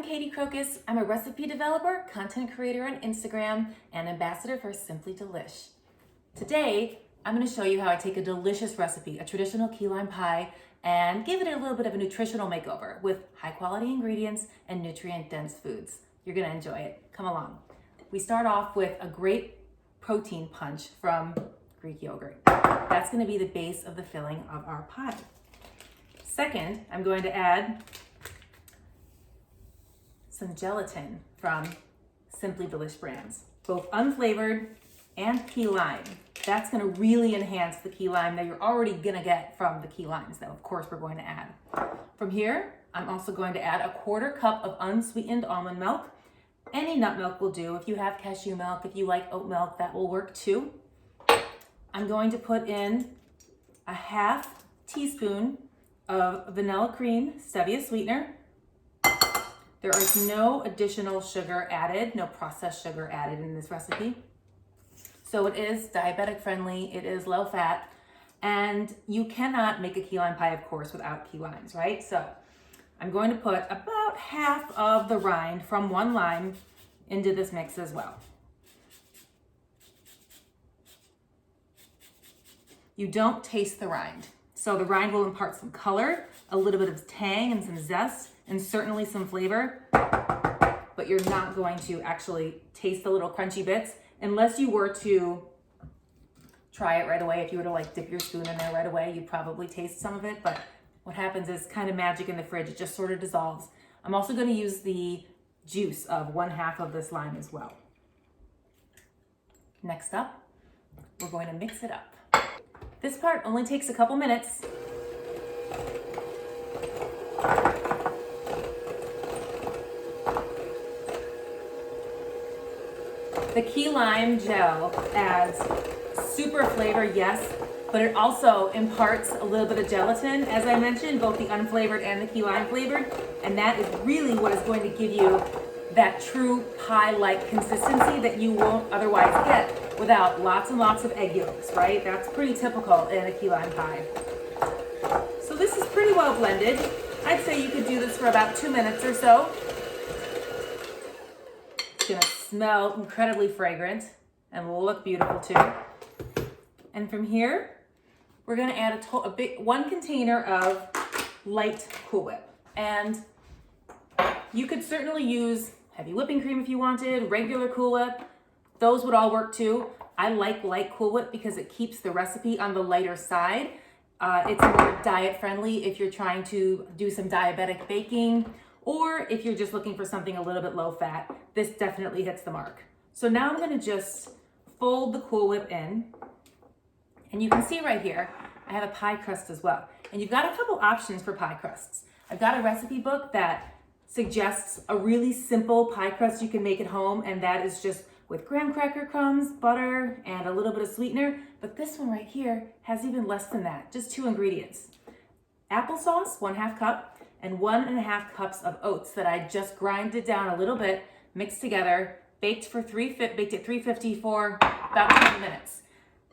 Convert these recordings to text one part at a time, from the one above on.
Katie Crokus. I'm a recipe developer, content creator on Instagram, and ambassador for Simply Delish. Today, I'm going to show you how I take a delicious recipe, a traditional key lime pie, and give it a little bit of a nutritional makeover with high quality ingredients and nutrient dense foods. You're going to enjoy it. Come along. We start off with a great protein punch from Greek yogurt. That's going to be the base of the filling of our pie. Second, I'm going to add some gelatin from Simply Delish brands, both unflavored and key lime. That's going to really enhance the key lime that you're already going to get from the key limes that, of course, we're going to add. From here, I'm also going to add a 1/4 cup of unsweetened almond milk. Any nut milk will do. If you have cashew milk, if you like oat milk, that will work too. I'm going to put in a 1/2 teaspoon of vanilla cream, stevia sweetener. There is no additional sugar added, no processed sugar added in this recipe. So it is diabetic friendly, it is low fat, and you cannot make a key lime pie, of course, without key limes, right? So I'm going to put about 1/2 of the rind from one lime into this mix as well. You don't taste the rind. So the rind will impart some color, a little bit of tang and some zest, and certainly some flavor, but you're not going to actually taste the little crunchy bits unless you were to try it right away. If you were to like dip your spoon in there right away, you'd probably taste some of it, but what happens is kind of magic in the fridge. It just sort of dissolves. I'm also going to use the juice of 1/2 of this lime as well. Next up, we're going to mix it up. This part only takes a couple minutes. The key lime gel adds super flavor, yes, but it also imparts a little bit of gelatin, as I mentioned, both the unflavored and the key lime flavored, and that is really what is going to give you that true pie-like consistency that you won't otherwise get without lots and lots of egg yolks, right? That's pretty typical in a key lime pie. So this is pretty well blended. I'd say you could do this for about 2 minutes or so. It's gonna smell incredibly fragrant and look beautiful too. And from here, we're gonna add one container of light Cool Whip. And you could certainly use heavy whipping cream if you wanted, regular Cool Whip. Those would all work too. I like light Cool Whip because it keeps the recipe on the lighter side. It's more diet friendly if you're trying to do some diabetic baking, or if you're just looking for something a little bit low fat. This definitely hits the mark. So now I'm gonna just fold the Cool Whip in, and you can see right here, I have a pie crust as well. And you've got a couple options for pie crusts. I've got a recipe book that suggests a really simple pie crust you can make at home, and that is just with graham cracker crumbs, butter, and a little bit of sweetener. But this one right here has even less than that, just 2 ingredients. Applesauce, 1/2 cup, and 1.5 cups of oats that I just grinded down a little bit, mixed together, baked at 350 for about 20 minutes.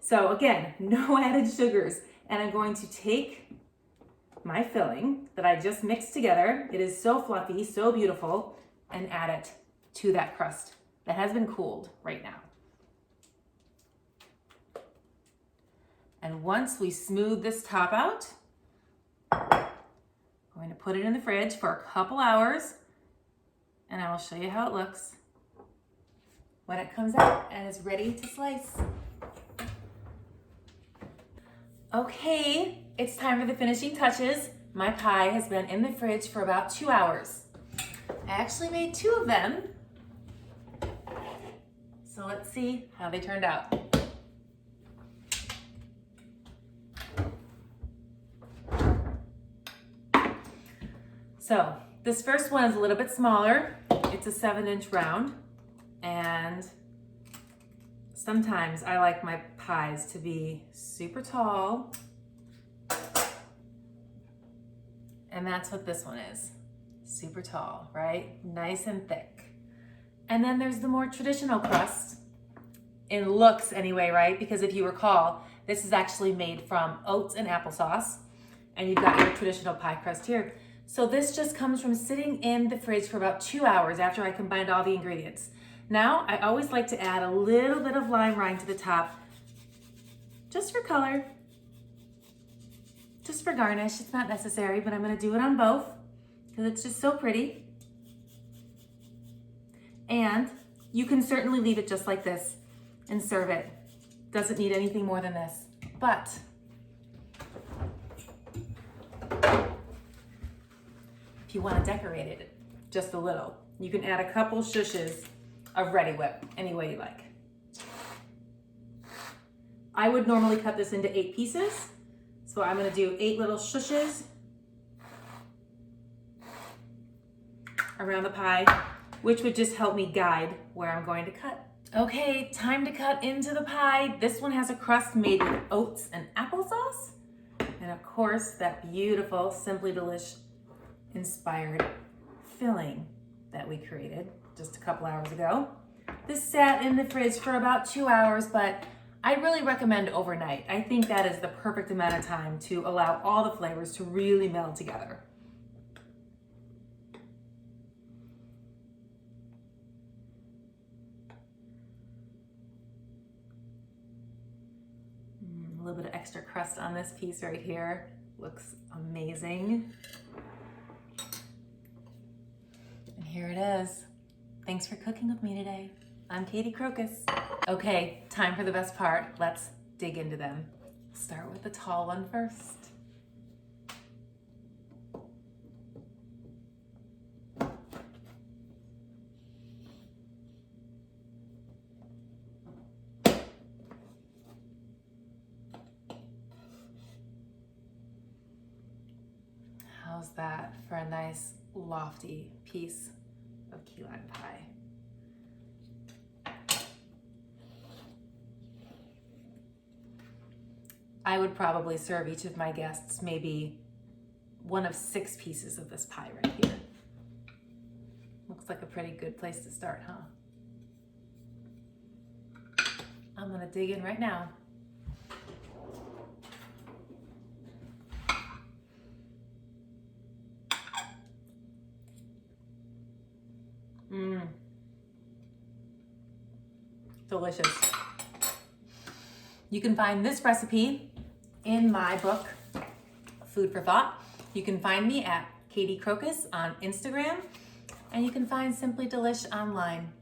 So again, no added sugars. And I'm going to take my filling that I just mixed together. It is so fluffy, so beautiful, and add it to that crust that has been cooled right now. And once we smooth this top out, I'm going to put it in the fridge for a couple hours, and I will show you how it looks when it comes out and is ready to slice. Okay, it's time for the finishing touches. My pie has been in the fridge for about 2 hours. I actually made 2 of them. So let's see how they turned out. So this first one is a little bit smaller. It's a 7-inch round, and sometimes I like my pies to be super tall, and that's what this one is. Super tall, right? Nice and thick. And then there's the more traditional crust, in looks anyway, right? Because if you recall, this is actually made from oats and applesauce, and you've got your traditional pie crust here. So this just comes from sitting in the fridge for about 2 hours after I combined all the ingredients. Now, I always like to add a little bit of lime rind to the top, just for color, just for garnish. It's not necessary, but I'm gonna do it on both because it's just so pretty. And you can certainly leave it just like this and serve it. Doesn't need anything more than this. But if you want to decorate it just a little, you can add a couple shushes of Ready Whip any way you like. I would normally cut this into 8 pieces, so I'm going to do 8 little shushes around the pie, which would just help me guide where I'm going to cut. Okay, time to cut into the pie. This one has a crust made with oats and applesauce, and of course that beautiful Simply Delish inspired filling that we created just a couple hours ago. This sat in the fridge for about 2 hours, but I really recommend overnight. I think that is the perfect amount of time to allow all the flavors to really meld together. A little bit of extra crust on this piece right here. Looks amazing. And here it is. Thanks for cooking with me today. I'm Katie Crokus. Okay, time for the best part. Let's dig into them. Start with the tall one first. How's that for a nice lofty piece of key lime pie? I would probably serve each of my guests maybe one of 6 pieces of this pie right here. Looks like a pretty good place to start, huh? I'm gonna dig in right now. Delicious. You can find this recipe in my book, Food for Thought. You can find me at Katie Crokus on Instagram, and you can find Simply Delish online.